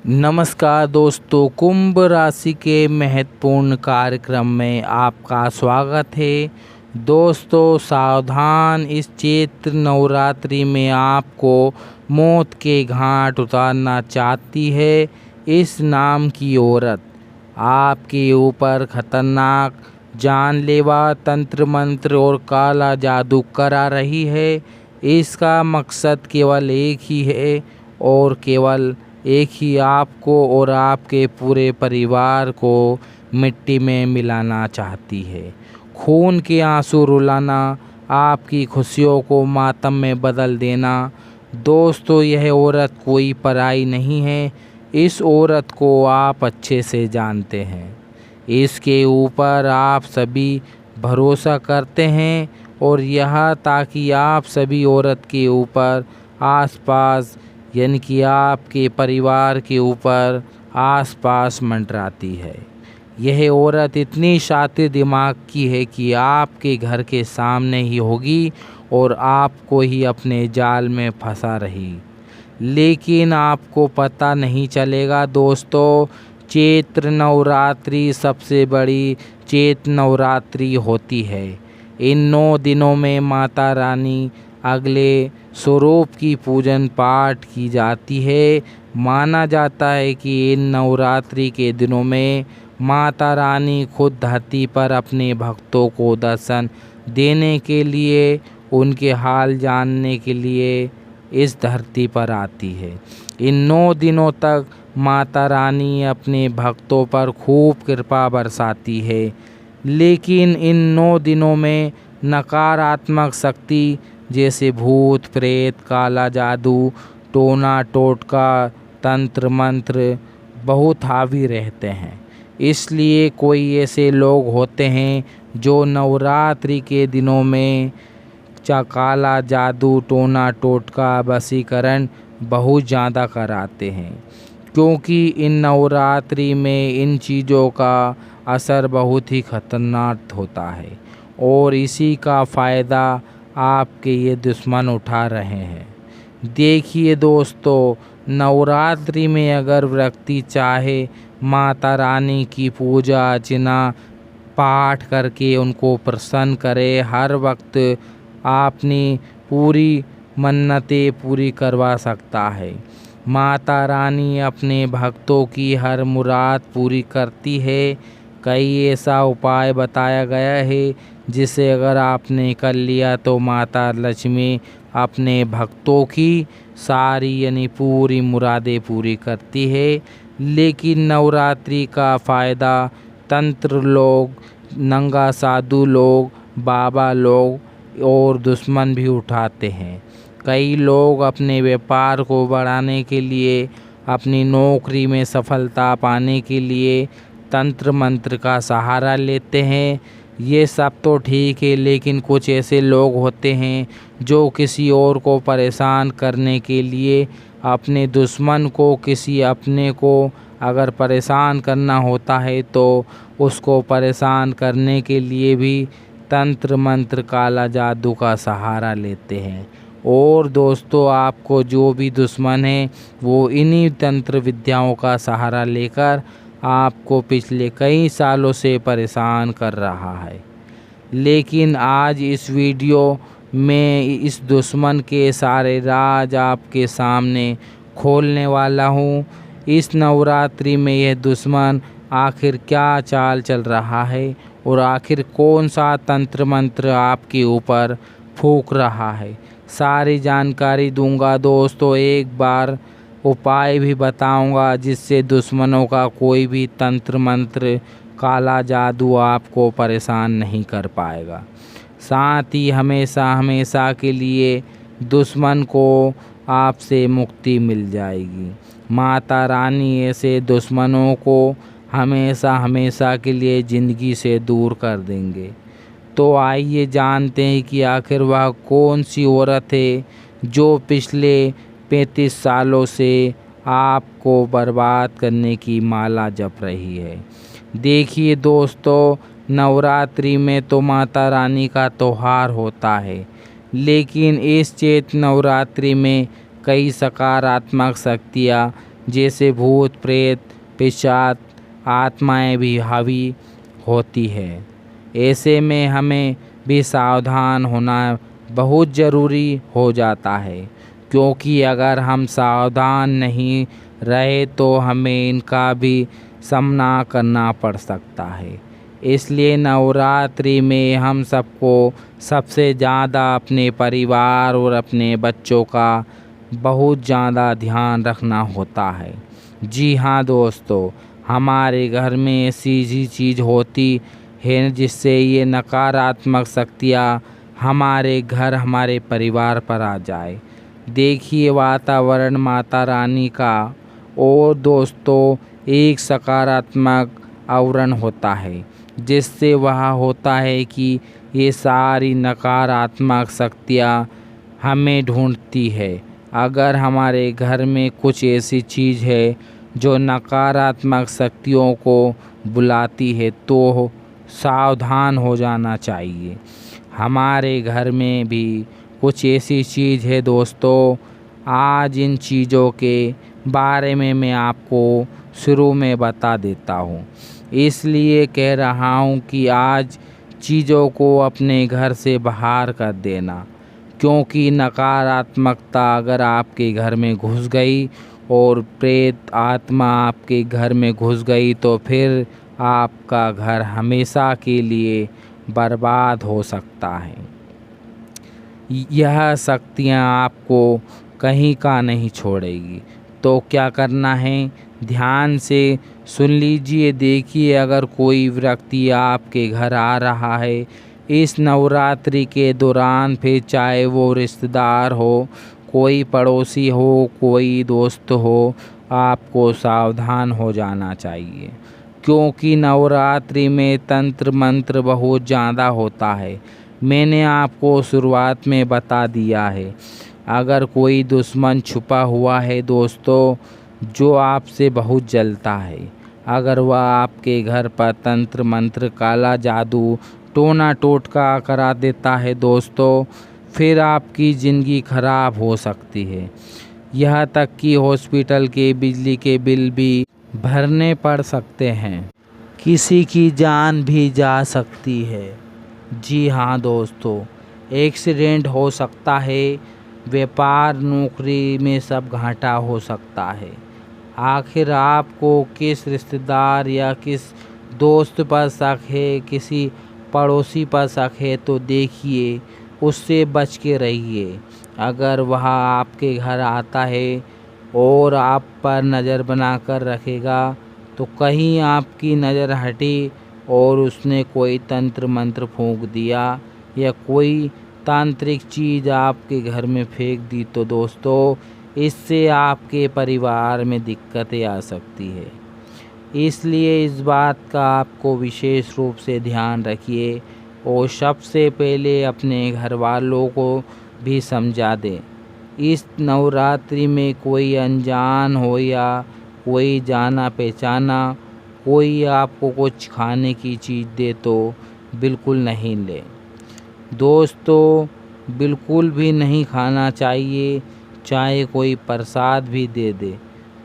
नमस्कार दोस्तों, कुंभ राशि के महत्वपूर्ण कार्यक्रम में आपका स्वागत है। दोस्तों सावधान, इस चैत्र नवरात्रि में आपको मौत के घाट उतारना चाहती है। इस नाम की औरत आपके ऊपर खतरनाक जानलेवा तंत्र मंत्र और काला जादू करा रही है। इसका मकसद केवल एक ही है और केवल एक ही, आपको और आपके पूरे परिवार को मिट्टी में मिलाना चाहती है। खून के आंसू रुलाना, आपकी खुशियों को मातम में बदल देना। दोस्तों यह औरत कोई पराई नहीं है। इस औरत को आप अच्छे से जानते हैं। इसके ऊपर आप सभी भरोसा करते हैं और यह ताकि आप सभी औरत के ऊपर आसपास यानी कि आपके परिवार के ऊपर आसपास मंडराती है। यह औरत इतनी शातिर दिमाग की है कि आपके घर के सामने ही होगी और आपको ही अपने जाल में फंसा रही, लेकिन आपको पता नहीं चलेगा। दोस्तों चैत्र नवरात्रि सबसे बड़ी चैत्र नवरात्रि होती है। इन 9 दिनों में माता रानी अगले स्वरूप की पूजन पाठ की जाती है। माना जाता है कि इन नवरात्रि के दिनों में माता रानी खुद धरती पर अपने भक्तों को दर्शन देने के लिए, उनके हाल जानने के लिए इस धरती पर आती है। इन 9 दिनों तक माता रानी अपने भक्तों पर खूब कृपा बरसाती है, लेकिन इन 9 दिनों में नकारात्मक शक्ति जैसे भूत प्रेत, काला जादू, टोना टोटका, तंत्र मंत्र बहुत हावी रहते हैं। इसलिए कोई ऐसे लोग होते हैं जो नवरात्रि के दिनों में काला जादू, टोना टोटका, वशीकरण बहुत ज़्यादा कराते हैं, क्योंकि इन नवरात्रि में इन चीज़ों का असर बहुत ही खतरनाक होता है और इसी का फ़ायदा आपके ये दुश्मन उठा रहे हैं। देखिए दोस्तों, नवरात्रि में अगर व्यक्ति चाहे माता रानी की पूजा अर्चना पाठ करके उनको प्रसन्न करे, हर वक्त अपनी पूरी मन्नतें पूरी करवा सकता है। माता रानी अपने भक्तों की हर मुराद पूरी करती है। कई ऐसा उपाय बताया गया है जिसे अगर आपने कर लिया तो माता लक्ष्मी अपने भक्तों की सारी यानी पूरी मुरादें पूरी करती है। लेकिन नवरात्रि का फ़ायदा तंत्र लोग, नंगा साधु लोग, बाबा लोग और दुश्मन भी उठाते हैं। कई लोग अपने व्यापार को बढ़ाने के लिए, अपनी नौकरी में सफलता पाने के लिए तंत्र मंत्र का सहारा लेते हैं। ये सब तो ठीक है, लेकिन कुछ ऐसे लोग होते हैं जो किसी और को परेशान करने के लिए, अपने दुश्मन को, किसी अपने को अगर परेशान करना होता है तो उसको परेशान करने के लिए भी तंत्र मंत्र, काला जादू का सहारा लेते हैं। और दोस्तों आपको जो भी दुश्मन है वो इन्हीं तंत्र विद्याओं का सहारा लेकर आपको पिछले कई सालों से परेशान कर रहा है। लेकिन आज इस वीडियो में इस दुश्मन के सारे राज आपके सामने खोलने वाला हूँ। इस नवरात्रि में यह दुश्मन आखिर क्या चाल चल रहा है और आखिर कौन सा तंत्र मंत्र आपके ऊपर फूंक रहा है, सारी जानकारी दूंगा। दोस्तों एक बार उपाय भी बताऊंगा जिससे दुश्मनों का कोई भी तंत्र मंत्र, काला जादू आपको परेशान नहीं कर पाएगा। साथ ही हमेशा हमेशा के लिए दुश्मन को आपसे मुक्ति मिल जाएगी। माता रानी ऐसे दुश्मनों को हमेशा हमेशा के लिए ज़िंदगी से दूर कर देंगे। तो आइए जानते हैं कि आखिर वह कौन सी औरत है जो पिछले 35 सालों से आपको बर्बाद करने की माला जप रही है। देखिए दोस्तों, नवरात्रि में तो माता रानी का त्यौहार होता है, लेकिन इस चैत्र नवरात्रि में कई सकारात्मक शक्तियाँ जैसे भूत प्रेत पिशाच आत्माएं भी हावी होती है। ऐसे में हमें भी सावधान होना बहुत ज़रूरी हो जाता है, क्योंकि अगर हम सावधान नहीं रहे तो हमें इनका भी सामना करना पड़ सकता है। इसलिए नवरात्रि में हम सबको सबसे ज़्यादा अपने परिवार और अपने बच्चों का बहुत ज़्यादा ध्यान रखना होता है। जी हाँ दोस्तों, हमारे घर में ऐसी चीज़ होती है जिससे ये नकारात्मक शक्तियाँ हमारे घर हमारे परिवार पर आ जाए। देखिए, वातावरण माता रानी का और दोस्तों एक सकारात्मक आवरण होता है, जिससे वह होता है कि ये सारी नकारात्मक शक्तियाँ हमें ढूंढती है। अगर हमारे घर में कुछ ऐसी चीज़ है जो नकारात्मक शक्तियों को बुलाती है तो सावधान हो जाना चाहिए। हमारे घर में भी कुछ ऐसी चीज़ है दोस्तों। आज इन चीज़ों के बारे में मैं आपको शुरू में बता देता हूँ। इसलिए कह रहा हूँ कि आज चीज़ों को अपने घर से बाहर कर देना, क्योंकि नकारात्मकता अगर आपके घर में घुस गई और प्रेत आत्मा आपके घर में घुस गई तो फिर आपका घर हमेशा के लिए बर्बाद हो सकता है। यह शक्तियाँ आपको कहीं का नहीं छोड़ेगी। तो क्या करना है, ध्यान से सुन लीजिए। देखिए, अगर कोई व्यक्ति आपके घर आ रहा है इस नवरात्रि के दौरान, फिर चाहे वो रिश्तेदार हो, कोई पड़ोसी हो, कोई दोस्त हो, आपको सावधान हो जाना चाहिए, क्योंकि नवरात्रि में तंत्र मंत्र बहुत ज़्यादा होता है। मैंने आपको शुरुआत में बता दिया है। अगर कोई दुश्मन छुपा हुआ है दोस्तों जो आपसे बहुत जलता है, अगर वह आपके घर पर तंत्र मंत्र काला जादू टोना टोटका करा देता है दोस्तों, फिर आपकी ज़िंदगी खराब हो सकती है। यहाँ तक कि हॉस्पिटल के बिजली के बिल भी भरने पड़ सकते हैं, किसी की जान भी जा सकती है। जी हाँ दोस्तों, एक्सीडेंट हो सकता है, व्यापार नौकरी में सब घाटा हो सकता है। आखिर आपको किस रिश्तेदार या किस दोस्त पर शक है, किसी पड़ोसी पर शक है तो देखिए उससे बच के रहिए। अगर वह आपके घर आता है और आप पर नज़र बनाकर रखेगा तो कहीं आपकी नज़र हटी और उसने कोई तंत्र मंत्र फूंक दिया या कोई तांत्रिक चीज़ आपके घर में फेंक दी तो दोस्तों इससे आपके परिवार में दिक्कतें आ सकती है। इसलिए इस बात का आपको विशेष रूप से ध्यान रखिए और सबसे पहले अपने घर वालों को भी समझा दें। इस नवरात्रि में कोई अनजान हो या कोई जाना पहचाना कोई आपको कुछ खाने की चीज़ दे तो बिल्कुल नहीं ले दोस्तों, बिल्कुल भी नहीं खाना चाहिए। चाहे कोई प्रसाद भी दे दे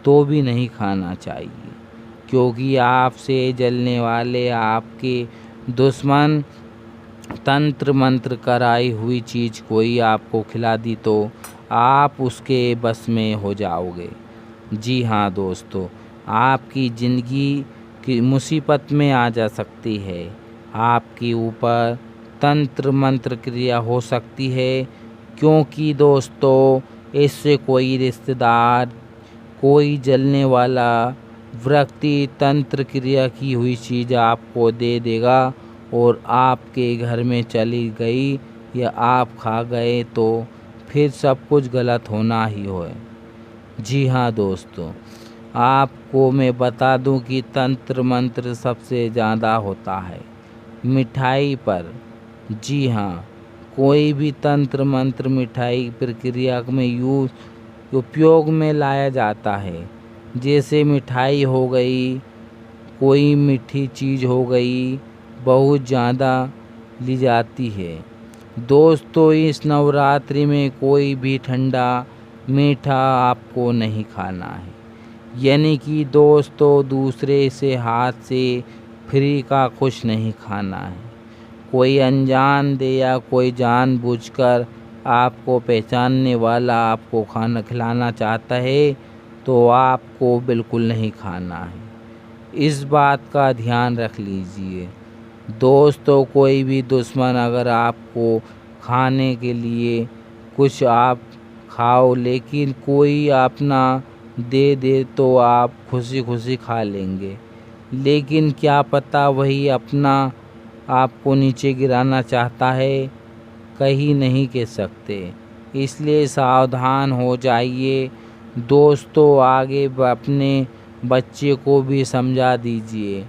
तो भी नहीं खाना चाहिए, क्योंकि आपसे जलने वाले आपके दुश्मन तंत्र मंत्र कराई हुई चीज़ कोई आपको खिला दी तो आप उसके बस में हो जाओगे। जी हाँ दोस्तों, आपकी ज़िंदगी की मुसीबत में आ जा सकती है। आपके ऊपर तंत्र मंत्र क्रिया हो सकती है, क्योंकि दोस्तों इससे कोई रिश्तेदार कोई जलने वाला व्यक्ति तंत्र क्रिया की हुई चीज़ आपको दे देगा और आपके घर में चली गई या आप खा गए तो फिर सब कुछ गलत होना ही है। जी हाँ दोस्तों, आपको मैं बता दूं कि तंत्र मंत्र सबसे ज़्यादा होता है मिठाई पर। जी हाँ, कोई भी तंत्र मंत्र मिठाई प्रक्रिया में उपयोग में लाया जाता है। जैसे मिठाई हो गई, कोई मीठी चीज़ हो गई, बहुत ज़्यादा ली जाती है। दोस्तों इस नवरात्रि में कोई भी ठंडा मीठा आपको नहीं खाना है। यानी कि दोस्तों दूसरे से हाथ से फ्री का कुछ नहीं खाना है। कोई अनजान दे या कोई जानबूझकर आपको पहचानने वाला आपको खाना खिलाना चाहता है तो आपको बिल्कुल नहीं खाना है। इस बात का ध्यान रख लीजिए। दोस्तों कोई भी दुश्मन अगर आपको खाने के लिए कुछ आप खाओ लेकिन कोई अपना दे दे तो आप खुशी खुशी खा लेंगे, लेकिन क्या पता वही अपना आपको नीचे गिराना चाहता है, कहीं नहीं कह सकते। इसलिए सावधान हो जाइए। दोस्तों आगे अपने बच्चे को भी समझा दीजिए,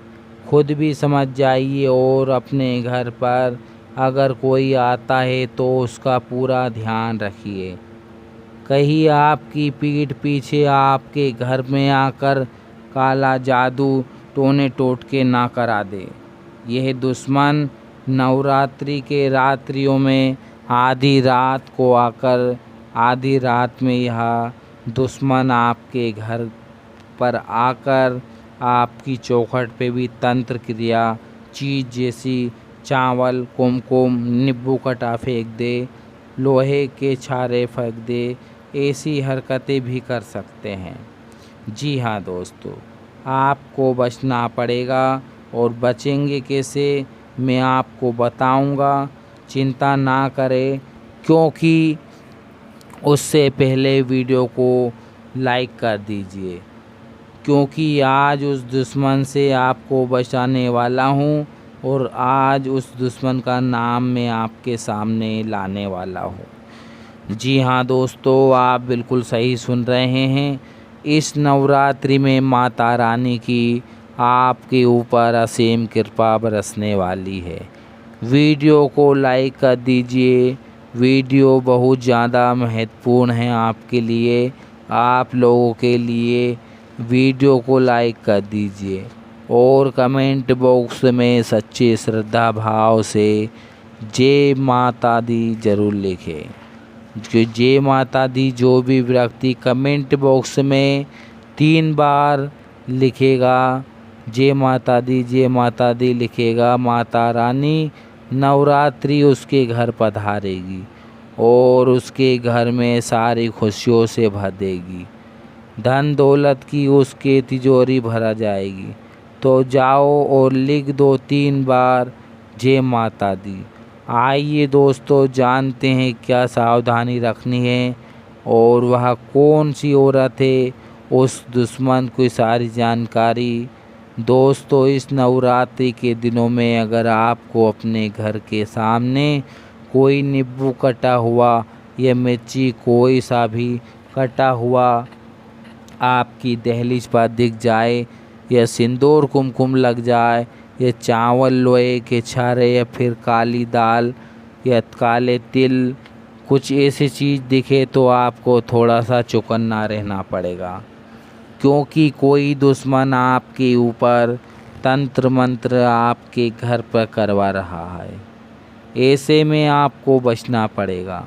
खुद भी समझ जाइए और अपने घर पर अगर कोई आता है तो उसका पूरा ध्यान रखिए। कहीं आपकी पीठ पीछे आपके घर में आकर काला जादू टोने टोटके ना करा दे। यह दुश्मन नवरात्रि के रात्रियों में आधी रात को आकर आधी रात में यह दुश्मन आपके घर पर आकर आपकी चौखट पे भी तंत्र क्रिया चीज़ जैसी चावल कुमकुम नींबू कटा फेंक दे, लोहे के छारे फेंक दे, ऐसी हरकतें भी कर सकते हैं। जी हाँ दोस्तों, आपको बचना पड़ेगा और बचेंगे कैसे मैं आपको बताऊंगा। चिंता ना करें, क्योंकि उससे पहले वीडियो को लाइक कर दीजिए, क्योंकि आज उस दुश्मन से आपको बचाने वाला हूँ और आज उस दुश्मन का नाम मैं आपके सामने लाने वाला हूँ। जी हाँ दोस्तों, आप बिल्कुल सही सुन रहे हैं। इस नवरात्रि में माता रानी की आपके ऊपर असीम कृपा बरसने वाली है। वीडियो को लाइक कर दीजिए। वीडियो बहुत ज़्यादा महत्वपूर्ण है आपके लिए, आप लोगों के लिए। वीडियो को लाइक कर दीजिए और कमेंट बॉक्स में सच्चे श्रद्धा भाव से जय माता दी जरूर लिखें। जय माता दी जो भी व्यक्ति कमेंट बॉक्स में 3 बार लिखेगा, जय माता दी लिखेगा, माता रानी नवरात्रि उसके घर पधारेगी और उसके घर में सारी खुशियों से भर देगी। धन दौलत की उसके तिजोरी भरा जाएगी। तो जाओ और लिख दो 3 बार जय माता दी। आइए दोस्तों जानते हैं क्या सावधानी रखनी है और वह कौन सी औरत है, उस दुश्मन की सारी जानकारी। दोस्तों इस नवरात्रि के दिनों में अगर आपको अपने घर के सामने कोई नींबू कटा हुआ या मिर्ची कोई सा भी कटा हुआ आपकी दहलीज पर दिख जाए, या सिंदूर कुमकुम लग जाए, या चावल लोहे के छारे, या फिर काली दाल या काले तिल, कुछ ऐसी चीज़ दिखे तो आपको थोड़ा सा चौकन्ना रहना पड़ेगा, क्योंकि कोई दुश्मन आपके ऊपर तंत्र मंत्र आपके घर पर करवा रहा है। ऐसे में आपको बचना पड़ेगा।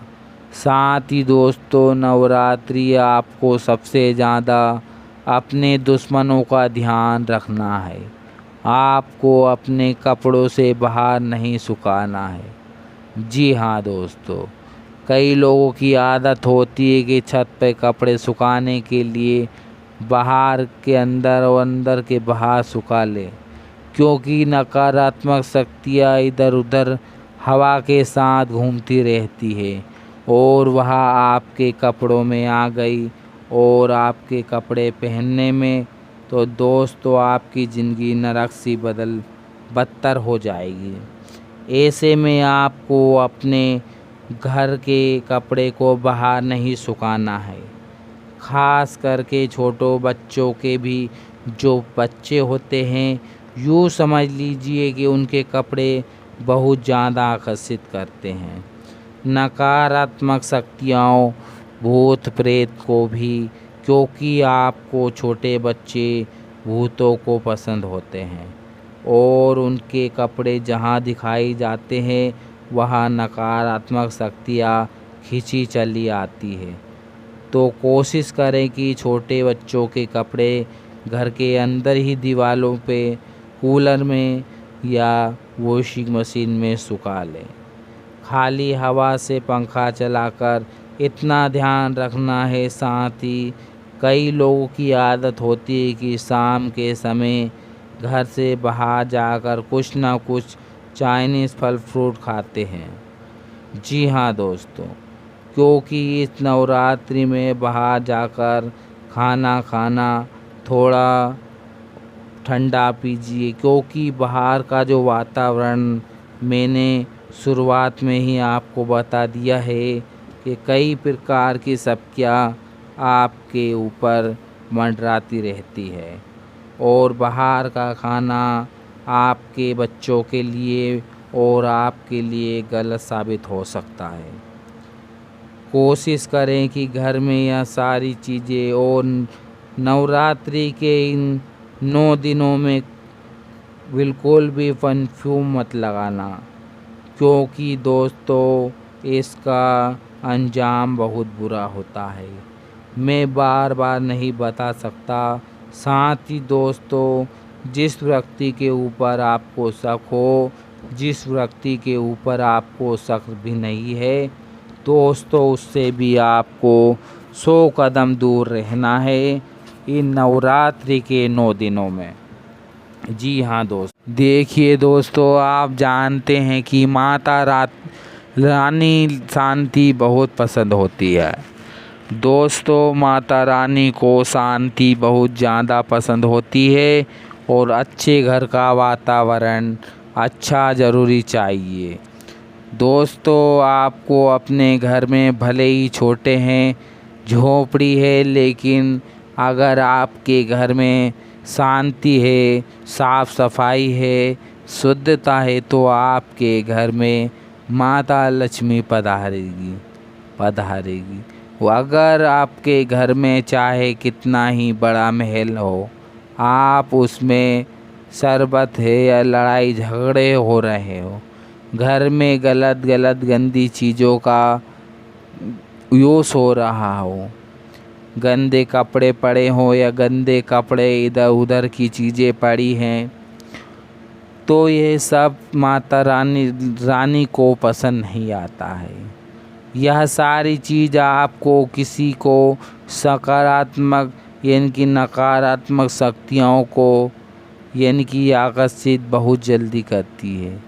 साथ ही दोस्तों नवरात्रि आपको सबसे ज़्यादा अपने दुश्मनों का ध्यान रखना है। आपको अपने कपड़ों से बाहर नहीं सुखाना है। जी हाँ दोस्तों, कई लोगों की आदत होती है कि छत पे कपड़े सुखाने के लिए बाहर के अंदर और अंदर के बाहर सुखा ले, क्योंकि नकारात्मक शक्तियाँ इधर उधर हवा के साथ घूमती रहती है और वह आपके कपड़ों में आ गई और आपके कपड़े पहनने में तो दोस्तों आपकी ज़िंदगी नरक सी बदतर हो जाएगी। ऐसे में आपको अपने घर के कपड़े को बाहर नहीं सुखाना है। ख़ास करके छोटों बच्चों के भी जो बच्चे होते हैं, यूँ समझ लीजिए कि उनके कपड़े बहुत ज़्यादा आकर्षित करते हैं नकारात्मक शक्तियों भूत प्रेत को भी, क्योंकि आपको छोटे बच्चे भूतों को पसंद होते हैं और उनके कपड़े जहाँ दिखाई जाते हैं वहाँ नकारात्मक शक्तियाँ खींची चली आती है। तो कोशिश करें कि छोटे बच्चों के कपड़े घर के अंदर ही दीवारों पे, कूलर में या वॉशिंग मशीन में सुखा लें। खाली हवा से पंखा चलाकर इतना ध्यान रखना है। साथ ही कई लोगों की आदत होती है कि शाम के समय घर से बाहर जाकर कुछ ना कुछ चाइनीज़ फल फ्रूट खाते हैं। जी हाँ दोस्तों, क्योंकि इस नवरात्रि में बाहर जाकर खाना खाना थोड़ा ठंडा पीजिए, क्योंकि बाहर का जो वातावरण मैंने शुरुआत में ही आपको बता दिया है कि कई प्रकार की सब्जियाँ आपके ऊपर मंडराती रहती है और बाहर का खाना आपके बच्चों के लिए और आपके लिए गलत साबित हो सकता है। कोशिश करें कि घर में यह सारी चीज़ें और नवरात्रि के इन 9 दिनों में बिल्कुल भी परफ्यूम मत लगाना, क्योंकि दोस्तों इसका अंजाम बहुत बुरा होता है। मैं बार बार नहीं बता सकता। साथ ही दोस्तों, जिस व्यक्ति के ऊपर आपको शक हो, जिस व्यक्ति के ऊपर आपको शक भी नहीं है दोस्तों, उससे भी आपको 100 कदम दूर रहना है इन नवरात्रि के 9 दिनों में। जी हाँ दोस्तों, देखिए दोस्तों, आप जानते हैं कि माता रानी शांति बहुत पसंद होती है। दोस्तों, माता रानी को शांति बहुत ज़्यादा पसंद होती है और अच्छे घर का वातावरण अच्छा ज़रूरी चाहिए। दोस्तों, आपको अपने घर में भले ही छोटे हैं, झोपड़ी है, लेकिन अगर आपके घर में शांति है, साफ सफाई है, शुद्धता है, तो आपके घर में माता लक्ष्मी पधारेगी। अगर आपके घर में चाहे कितना ही बड़ा महल हो, आप उसमें शरबत है या लड़ाई झगड़े हो रहे हो, घर में गलत गंदी चीज़ों का यूज़ हो रहा हो, गंदे कपड़े पड़े हों या गंदे कपड़े इधर उधर की चीज़ें पड़ी हैं, तो ये सब माता रानी को पसंद नहीं आता है। यह सारी चीज़ आपको किसी को सकारात्मक यानी कि नकारात्मक शक्तियों को यानी कि आकर्षित बहुत जल्दी करती है।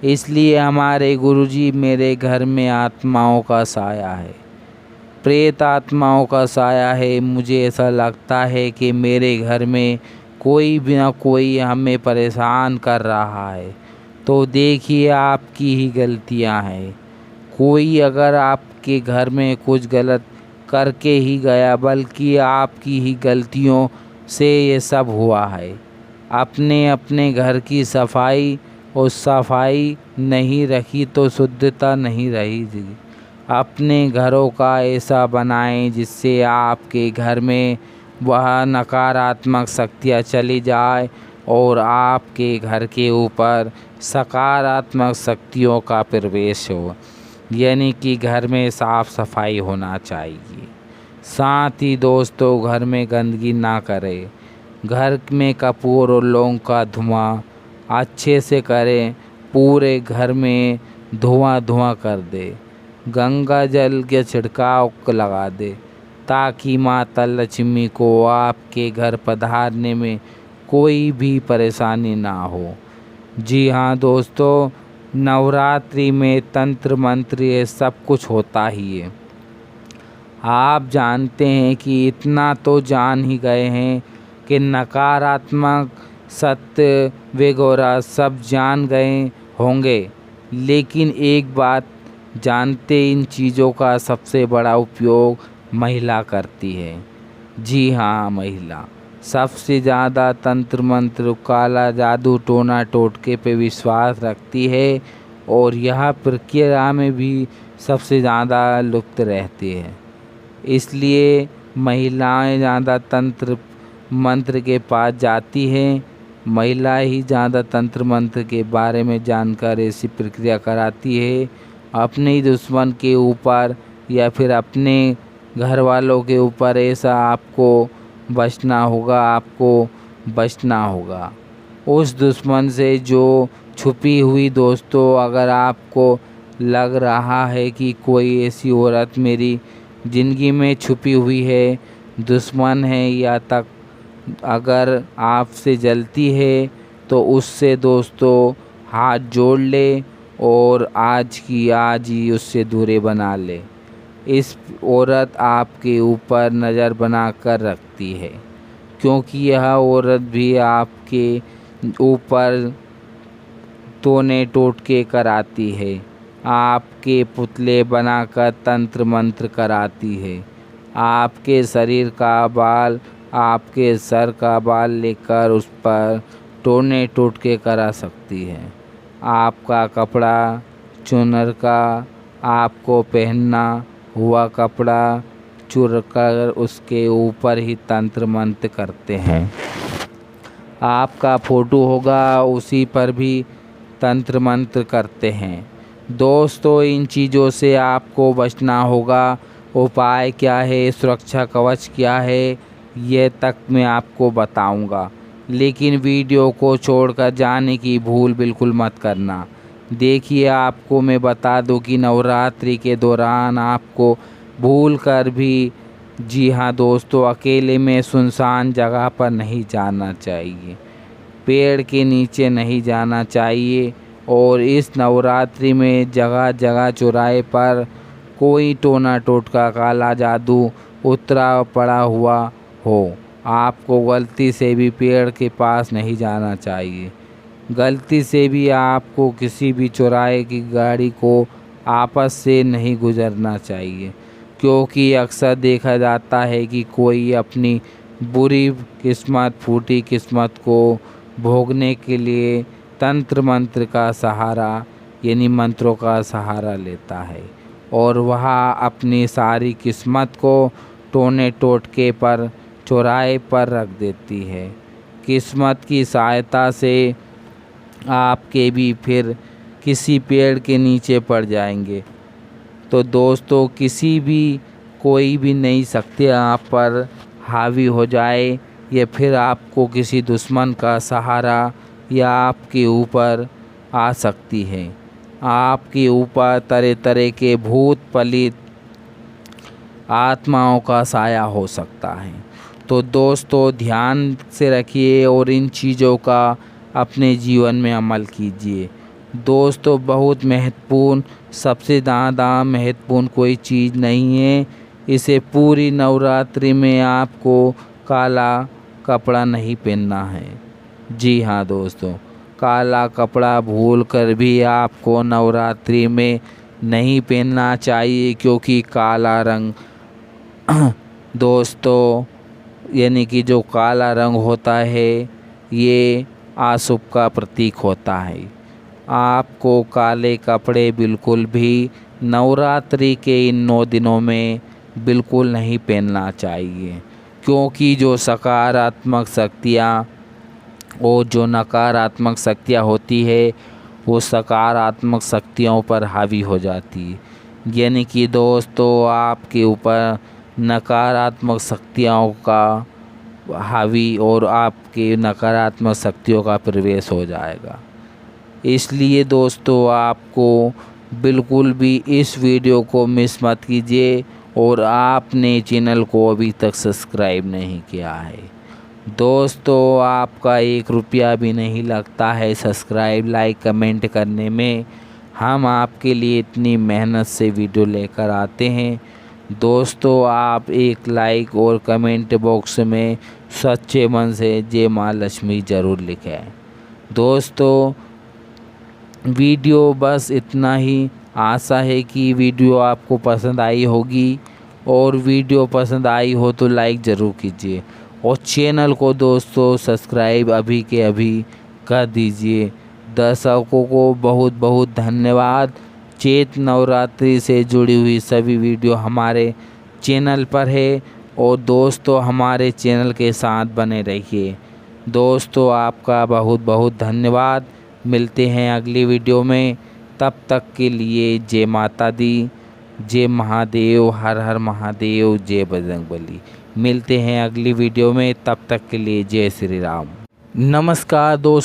इसलिए हमारे गुरुजी मेरे घर में आत्माओं का साया है, प्रेत आत्माओं का साया है। मुझे ऐसा लगता है कि मेरे घर में कोई भी ना कोई हमें परेशान कर रहा है, तो देखिए आपकी ही गलतियां हैं। कोई अगर आपके घर में कुछ गलत करके ही गया, बल्कि आपकी ही गलतियों से ये सब हुआ है। अपने घर की सफाई और सफाई नहीं रखी तो शुद्धता नहीं रहेगी। अपने घरों का ऐसा बनाएं जिससे आपके घर में वह नकारात्मक शक्तियाँ चली जाए और आपके घर के ऊपर सकारात्मक शक्तियों का प्रवेश हो, यानी कि घर में साफ सफाई होना चाहिए। साथ ही दोस्तों, घर में गंदगी ना करें। घर में कपूर और लौंग का धुआं अच्छे से करें, पूरे घर में धुआं कर दे। गंगा जल के छिड़काव लगा दे, ताकि माता लक्ष्मी को आपके घर पधारने में कोई भी परेशानी ना हो। जी हाँ दोस्तों, नवरात्रि में तंत्र मंत्र ये सब कुछ होता ही है। आप जानते हैं कि इतना तो जान ही गए हैं कि नकारात्मक सत्य वगैरह सब जान गए होंगे, लेकिन एक बात जानते, इन चीज़ों का सबसे बड़ा उपयोग महिला करती है। जी हाँ, महिला सबसे ज़्यादा तंत्र मंत्र, काला जादू, टोना टोटके पे विश्वास रखती है और यह प्रक्रिया में भी सबसे ज़्यादा लुप्त रहती है। इसलिए महिलाएं ज़्यादा तंत्र मंत्र के पास जाती हैं। महिला ही ज़्यादा तंत्र मंत्र के बारे में जानकर ऐसी प्रक्रिया कराती है अपने दुश्मन के ऊपर या फिर अपने घर वालों के ऊपर ऐसा आपको बचना होगा उस दुश्मन से जो छुपी हुई। दोस्तों, अगर आपको लग रहा है कि कोई ऐसी औरत मेरी ज़िंदगी में छुपी हुई है, दुश्मन है, या तक अगर आपसे जलती है, तो उससे दोस्तों हाथ जोड़ ले और आज की आज ही उससे दूरी बना ले। इस औरत आपके ऊपर नज़र बना कर रखती है, क्योंकि यह औरत भी आपके ऊपर टोने टोटके कराती है, आपके पुतले बनाकर तंत्र मंत्र कराती है, आपके शरीर का बाल, आपके सर का बाल लेकर उस पर टोने टोटके करा सकती है। आपका कपड़ा चुनर का, आपको पहनना हुआ कपड़ा चुर कर उसके ऊपर ही तंत्र मंत्र करते हैं। आपका फ़ोटो होगा, उसी पर भी तंत्र मंत्र करते हैं। दोस्तों, इन चीज़ों से आपको बचना होगा। उपाय क्या है, सुरक्षा कवच क्या है, ये तक मैं आपको बताऊंगा। लेकिन वीडियो को छोड़कर जाने की भूल बिल्कुल मत करना। देखिए, आपको मैं बता दूं कि नवरात्रि के दौरान आपको भूल कर भी, जी हाँ दोस्तों, अकेले में सुनसान जगह पर नहीं जाना चाहिए, पेड़ के नीचे नहीं जाना चाहिए। और इस नवरात्रि में जगह जगह चौराहे पर कोई टोना टोटका काला जादू उतरा पड़ा हुआ हो, आपको गलती से भी पेड़ के पास नहीं जाना चाहिए। गलती से भी आपको किसी भी चौराहे की गाड़ी को आपस से नहीं गुजरना चाहिए, क्योंकि अक्सर देखा जाता है कि कोई अपनी बुरी किस्मत, फूटी किस्मत को भोगने के लिए तंत्र मंत्र का सहारा, यानी मंत्रों का सहारा लेता है, और वह अपनी सारी किस्मत को टोने टोटके पर चौराहे पर रख देती है। किस्मत की सहायता से आपके भी फिर किसी पेड़ के नीचे पड़ जाएंगे। तो दोस्तों, कोई भी नहीं सकते आप पर हावी हो जाए, या फिर आपको किसी दुश्मन का सहारा या आपके ऊपर आ सकती है। आपके ऊपर तरह तरह के भूत पलित आत्माओं का साया हो सकता है। तो दोस्तों, ध्यान से रखिए और इन चीज़ों का अपने जीवन में अमल कीजिए। दोस्तों, बहुत महत्वपूर्ण, सबसे ज़्यादा महत्वपूर्ण कोई चीज़ नहीं है। इसे पूरी नवरात्रि में आपको काला कपड़ा नहीं पहनना है। जी हाँ दोस्तों, काला कपड़ा भूल कर भी आपको नवरात्रि में नहीं पहनना चाहिए, क्योंकि काला रंग दोस्तों, यानी कि जो काला रंग होता है, ये अशुभ का प्रतीक होता है। आपको काले कपड़े बिल्कुल भी नवरात्रि के इन 9 दिनों में बिल्कुल नहीं पहनना चाहिए, क्योंकि जो सकारात्मक शक्तियाँ और जो नकारात्मक शक्तियाँ होती है, वो सकारात्मक शक्तियों पर हावी हो जाती है। यानी कि दोस्तों, आपके ऊपर नकारात्मक शक्तियों का हावी और आपके नकारात्मक शक्तियों का प्रवेश हो जाएगा। इसलिए दोस्तों, आपको बिल्कुल भी इस वीडियो को मिस मत कीजिए, और आपने चैनल को अभी तक सब्सक्राइब नहीं किया है। दोस्तों, आपका 1 रुपया भी नहीं लगता है सब्सक्राइब, लाइक, कमेंट करने में। हम आपके लिए इतनी मेहनत से वीडियो लेकर आते हैं। दोस्तों, आप एक लाइक और कमेंट बॉक्स में सच्चे मन से जय माँ लक्ष्मी ज़रूर लिखें। दोस्तों, वीडियो बस इतना ही। आशा है कि वीडियो आपको पसंद आई होगी, और वीडियो पसंद आई हो तो लाइक ज़रूर कीजिए, और चैनल को दोस्तों सब्सक्राइब अभी के अभी कर दीजिए। दर्शकों को बहुत बहुत धन्यवाद। चैत्र नवरात्रि से जुड़ी हुई सभी वीडियो हमारे चैनल पर है, और दोस्तों हमारे चैनल के साथ बने रहिए। दोस्तों, आपका बहुत बहुत धन्यवाद। मिलते हैं अगली वीडियो में, तब तक के लिए जय माता दी, जय महादेव, हर हर महादेव, जय बजरंगबली। मिलते हैं अगली वीडियो में, तब तक के लिए जय श्री राम। नमस्कार दोस्तों।